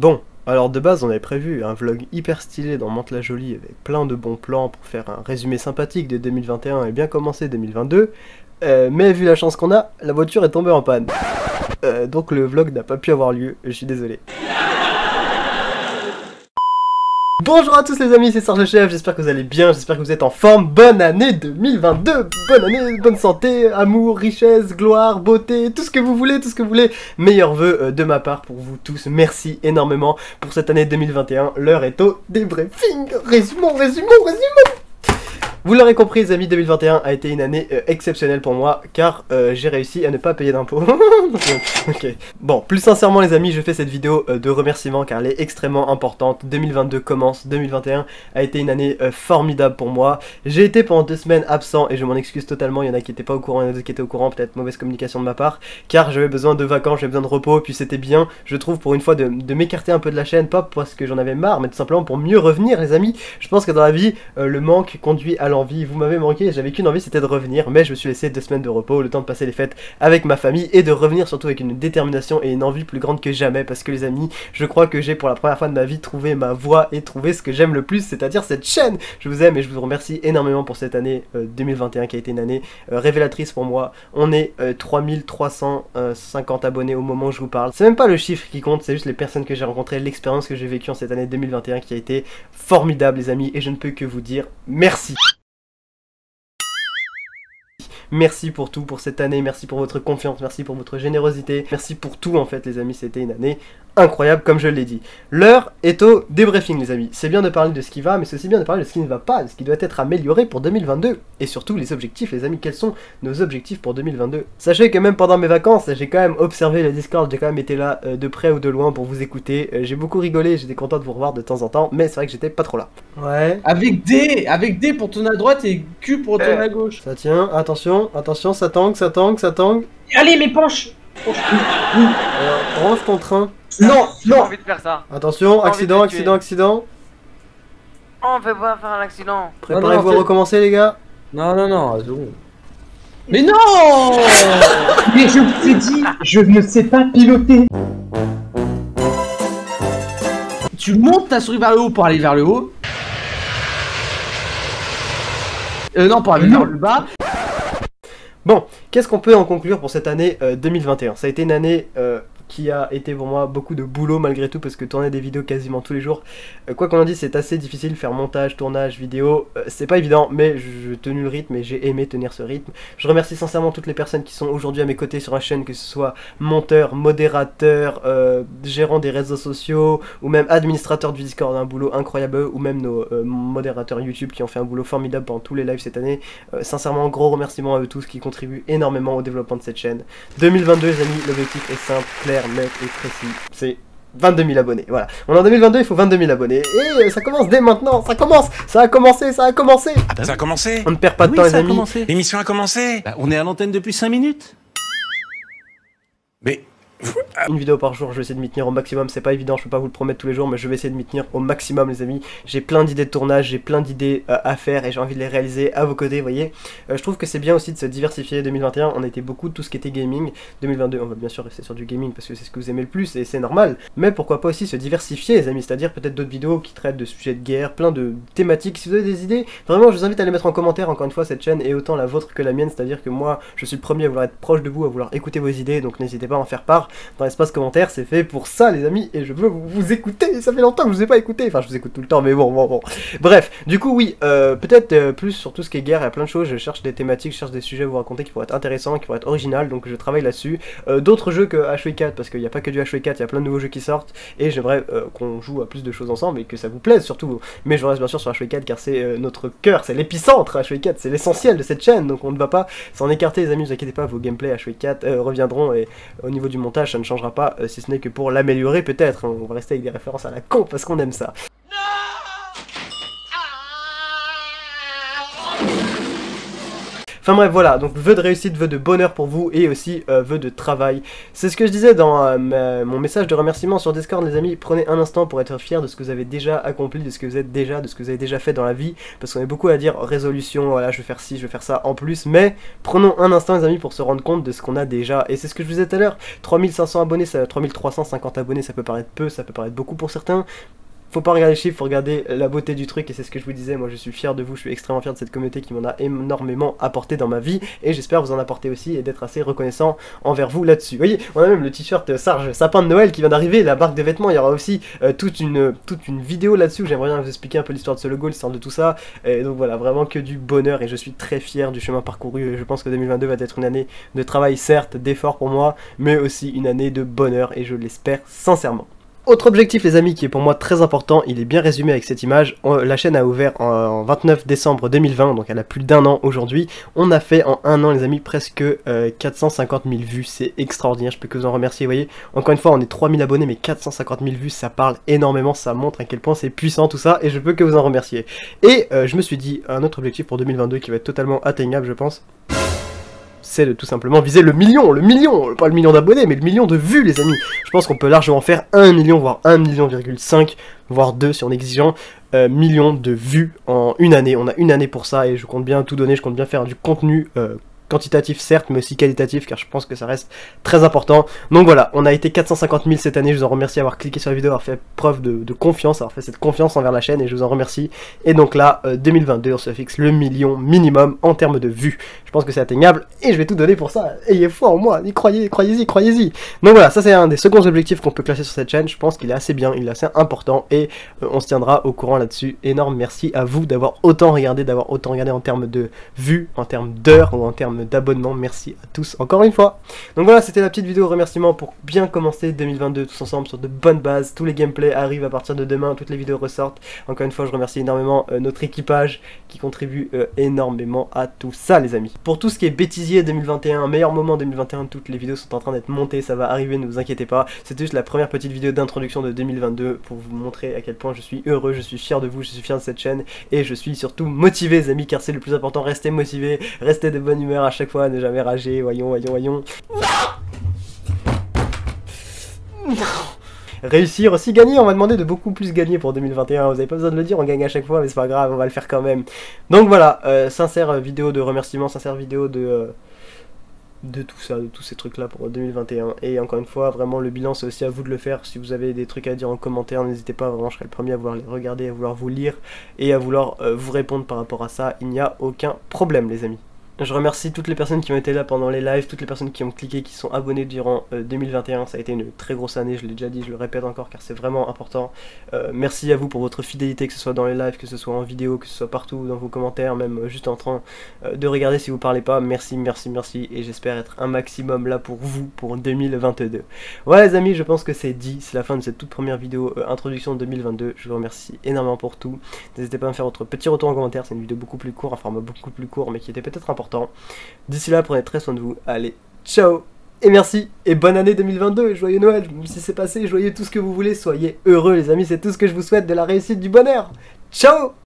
Bon, alors de base on avait prévu un vlog hyper stylé dans Mantes-la-Jolie avec plein de bons plans pour faire un résumé sympathique de 2021 et bien commencer 2022, mais vu la chance qu'on a, la voiture est tombée en panne. Donc le vlog n'a pas pu avoir lieu, je suis désolé. Bonjour à tous les amis, c'est Serge le Chef, j'espère que vous allez bien, j'espère que vous êtes en forme. Bonne année 2022, bonne année, bonne santé, amour, richesse, gloire, beauté, tout ce que vous voulez, Meilleurs vœux de ma part pour vous tous, merci énormément pour cette année 2021, l'heure est au débriefing. Résumons. Vous l'aurez compris les amis, 2021 a été une année exceptionnelle pour moi car j'ai réussi à ne pas payer d'impôts. Ok. Bon, plus sincèrement les amis, je fais cette vidéo de remerciement car elle est extrêmement importante. 2022 commence, 2021 a été une année formidable pour moi. J'ai été pendant 2 semaines absent et je m'en excuse totalement, il y en a qui n'étaient pas au courant, il y en a d'autres qui étaient au courant, peut-être mauvaise communication de ma part, car j'avais besoin de vacances, j'avais besoin de repos, et puis c'était bien, je trouve pour une fois de m'écarter un peu de la chaîne, pas parce que j'en avais marre, mais tout simplement pour mieux revenir les amis. Je pense que dans la vie, le manque conduit à l'envie, vous m'avez manqué, j'avais qu'une envie c'était de revenir, mais je me suis laissé 2 semaines de repos, le temps de passer les fêtes avec ma famille et de revenir surtout avec une détermination et une envie plus grande que jamais, parce que les amis, je crois que j'ai pour la première fois de ma vie trouvé ma voie et trouvé ce que j'aime le plus, c'est-à-dire cette chaîne. Je vous aime et je vous remercie énormément pour cette année 2021 qui a été une année révélatrice pour moi. On est 3350 abonnés au moment où je vous parle. C'est même pas le chiffre qui compte, c'est juste les personnes que j'ai rencontrées, l'expérience que j'ai vécue en cette année 2021 qui a été formidable les amis, et je ne peux que vous dire merci. Merci pour tout, pour cette année, merci pour votre confiance, merci pour votre générosité, merci pour tout en fait les amis, c'était une année incroyable comme je l'ai dit. L'heure est au débriefing les amis, c'est bien de parler de ce qui va, mais c'est aussi bien de parler de ce qui ne va pas, de ce qui doit être amélioré pour 2022, et surtout les objectifs les amis, quels sont nos objectifs pour 2022. Sachez que même pendant mes vacances, j'ai quand même observé le Discord, j'ai quand même été là de près ou de loin pour vous écouter, j'ai beaucoup rigolé, j'étais content de vous revoir de temps en temps, mais c'est vrai que j'étais pas trop là. Ouais. Avec D pour tourner à droite et Q pour tourner à gauche. Ça tient, attention, ça tangue. Allez, mais penche. Range ton train. Non. J'ai envie de faire ça. Attention, accident. Oh, on fait pas faire un accident. Préparez-vous à recommencer les gars. Non, c'est bon. Mais non. Mais je vous ai dit, je ne sais pas piloter. Tu montes ta souris vers le haut pour aller vers le haut. Non, pour aller vers le bas. Bon, qu'est-ce qu'on peut en conclure pour cette année 2021? Ça a été une année qui a été pour moi beaucoup de boulot malgré tout, parce que tourner des vidéos quasiment tous les jours, quoi qu'on en dise, c'est assez difficile, faire montage, tournage, vidéo, c'est pas évident, mais j'ai tenu le rythme et j'ai aimé tenir ce rythme. Je remercie sincèrement toutes les personnes qui sont aujourd'hui à mes côtés sur la chaîne, que ce soit monteur, modérateur, gérant des réseaux sociaux, ou même administrateur du Discord, un boulot incroyable, ou même nos modérateurs YouTube qui ont fait un boulot formidable pendant tous les lives cette année. Sincèrement, gros remerciements à eux tous qui contribuent énormément au développement de cette chaîne. 2022 les amis, l'objectif est simple, clair, net et précis, c'est 22 000 abonnés, voilà. On est en 2022, il faut 22 000 abonnés, et ça commence dès maintenant, ça a commencé. Ah bah ça a commencé. On ne perd pas de temps les amis. L'émission a commencé. Bah, on est à l'antenne depuis 5 minutes. Mais... Une vidéo par jour, je vais essayer de m'y tenir au maximum, c'est pas évident, je peux pas vous le promettre tous les jours, mais je vais essayer de m'y tenir au maximum les amis. J'ai plein d'idées de tournage, j'ai plein d'idées à faire et j'ai envie de les réaliser à vos côtés, vous voyez. Je trouve que c'est bien aussi de se diversifier. 2021, on a été beaucoup de tout ce qui était gaming. 2022, on va bien sûr rester sur du gaming parce que c'est ce que vous aimez le plus et c'est normal. Mais pourquoi pas aussi se diversifier les amis, c'est-à-dire peut-être d'autres vidéos qui traitent de sujets de guerre, plein de thématiques. Si vous avez des idées, vraiment je vous invite à les mettre en commentaire. Encore une fois, cette chaîne est autant la vôtre que la mienne, c'est-à-dire que moi je suis le premier à vouloir être proche de vous, à vouloir écouter vos idées, donc n'hésitez pas à en faire part dans l'espace commentaire. C'est fait pour ça les amis, et je veux vous écouter, ça fait longtemps que je vous ai pas écouté, enfin je vous écoute tout le temps, mais bon. Bref, du coup oui, peut-être plus sur tout ce qui est guerre, il y a plein de choses, je cherche des thématiques, je cherche des sujets à vous raconter qui pourraient être intéressants, qui pourraient être originaux, donc je travaille là-dessus. D'autres jeux que HW4, parce qu'il n'y a pas que du HW4, il y a plein de nouveaux jeux qui sortent, et j'aimerais qu'on joue à plus de choses ensemble, et que ça vous plaise surtout, mais je reste bien sûr sur HW4 car c'est notre cœur, c'est l'épicentre HW4, c'est l'essentiel de cette chaîne, donc on ne va pas s'en écarter les amis, ne vous inquiétez pas, vos gameplays HW4 reviendront, et au niveau du montage ça ne changera pas, si ce n'est que pour l'améliorer peut-être, on va rester avec des références à la con parce qu'on aime ça. Enfin bref, voilà, donc vœux de réussite, vœux de bonheur pour vous et aussi vœux de travail. C'est ce que je disais dans mon message de remerciement sur Discord, les amis. Prenez un instant pour être fiers de ce que vous avez déjà accompli, de ce que vous êtes déjà, de ce que vous avez déjà fait dans la vie, parce qu'on est beaucoup à dire résolution, voilà, je vais faire ci, je vais faire ça en plus, mais prenons un instant, les amis, pour se rendre compte de ce qu'on a déjà. Et c'est ce que je vous disais tout à l'heure, 3500 abonnés, 3350 abonnés, ça peut paraître peu, ça peut paraître beaucoup pour certains. Faut pas regarder les chiffres, faut regarder la beauté du truc, et c'est ce que je vous disais, moi je suis fier de vous, je suis extrêmement fier de cette communauté qui m'en a énormément apporté dans ma vie, et j'espère vous en apporter aussi, et d'être assez reconnaissant envers vous là-dessus. Vous voyez, on a même le t-shirt Sarge sapin de Noël qui vient d'arriver, la marque de vêtements, il y aura aussi toute une vidéo là-dessus, où j'aimerais bien vous expliquer un peu l'histoire de ce logo, l'histoire de tout ça, et donc voilà, vraiment que du bonheur, et je suis très fier du chemin parcouru, et je pense que 2022 va être une année de travail, certes, d'effort pour moi, mais aussi une année de bonheur, et je l'espère sincèrement. Autre objectif, les amis, qui est pour moi très important, il est bien résumé avec cette image. La chaîne a ouvert en 29 décembre 2020, donc elle a plus d'un an aujourd'hui. On a fait en un an, les amis, presque 450 000 vues, c'est extraordinaire, je peux que vous en remercier, vous voyez. Encore une fois, on est 3000 abonnés, mais 450 000 vues, ça parle énormément, ça montre à quel point c'est puissant tout ça, et je peux que vous en remercier. Et je me suis dit, un autre objectif pour 2022 qui va être totalement atteignable, je pense, c'est de tout simplement viser le million, pas le million d'abonnés, mais le million de vues, les amis. Je pense qu'on peut largement faire 1 million, voire 1,5 million, voire 2 si on est exigeant, millions de vues en une année. On a une année pour ça et je compte bien tout donner, je compte bien faire du contenu quantitatif certes, mais aussi qualitatif, car je pense que ça reste très important. Donc voilà, on a été 450 000 cette année, je vous en remercie d'avoir cliqué sur la vidéo, avoir fait preuve de confiance, avoir fait cette confiance envers la chaîne, et je vous en remercie. Et donc là, 2022, on se fixe le million minimum en termes de vues. Je pense que c'est atteignable, et je vais tout donner pour ça. Ayez foi en moi, croyez-y. Donc voilà, ça c'est un des seconds objectifs qu'on peut classer sur cette chaîne, je pense qu'il est assez bien, il est assez important, et on se tiendra au courant là-dessus. Énorme merci à vous d'avoir autant regardé en termes de vues, en termes d'heures, ou en termes d'abonnement. Merci à tous encore une fois. Donc voilà, c'était la petite vidéo remerciement pour bien commencer 2022 tous ensemble sur de bonnes bases. Tous les gameplays arrivent à partir de demain, toutes les vidéos ressortent. Encore une fois, je remercie énormément notre équipage qui contribue énormément à tout ça, les amis. Pour tout ce qui est bêtisier 2021, meilleur moment 2021, toutes les vidéos sont en train d'être montées, ça va arriver, ne vous inquiétez pas. C'était juste la première petite vidéo d'introduction de 2022 pour vous montrer à quel point je suis heureux, je suis fier de vous, je suis fier de cette chaîne, et je suis surtout motivé, les amis, car c'est le plus important. Restez motivés, restez de bonne humeur à chaque fois, ne jamais rager, voyons. Réussir aussi, gagner, on m'a demandé de beaucoup plus gagner pour 2021, vous avez pas besoin de le dire, on gagne à chaque fois, mais c'est pas grave, on va le faire quand même. Donc voilà, sincère vidéo de remerciement, sincère vidéo de tout ça, de tous ces trucs là pour 2021, et encore une fois, vraiment le bilan c'est aussi à vous de le faire. Si vous avez des trucs à dire en commentaire, n'hésitez pas, vraiment je serai le premier à vouloir les regarder, à vouloir vous lire, et à vouloir vous répondre par rapport à ça, il n'y a aucun problème, les amis. Je remercie toutes les personnes qui ont été là pendant les lives, toutes les personnes qui ont cliqué, qui sont abonnées durant 2021. Ça a été une très grosse année, je l'ai déjà dit, je le répète encore car c'est vraiment important. Merci à vous pour votre fidélité, que ce soit dans les lives, que ce soit en vidéo, que ce soit partout dans vos commentaires, même juste en train de regarder si vous parlez pas. Merci, et j'espère être un maximum là pour vous pour 2022. Voilà les amis, je pense que c'est dit, c'est la fin de cette toute première vidéo introduction 2022. Je vous remercie énormément pour tout. N'hésitez pas à me faire votre petit retour en commentaire, c'est une vidéo beaucoup plus courte, un format beaucoup plus court, mais qui était peut-être important. D'ici là, prenez très soin de vous. Allez, ciao et merci, et bonne année 2022, et joyeux Noël, même si c'est passé, joyeux tout ce que vous voulez, soyez heureux les amis, c'est tout ce que je vous souhaite, de la réussite, du bonheur. Ciao.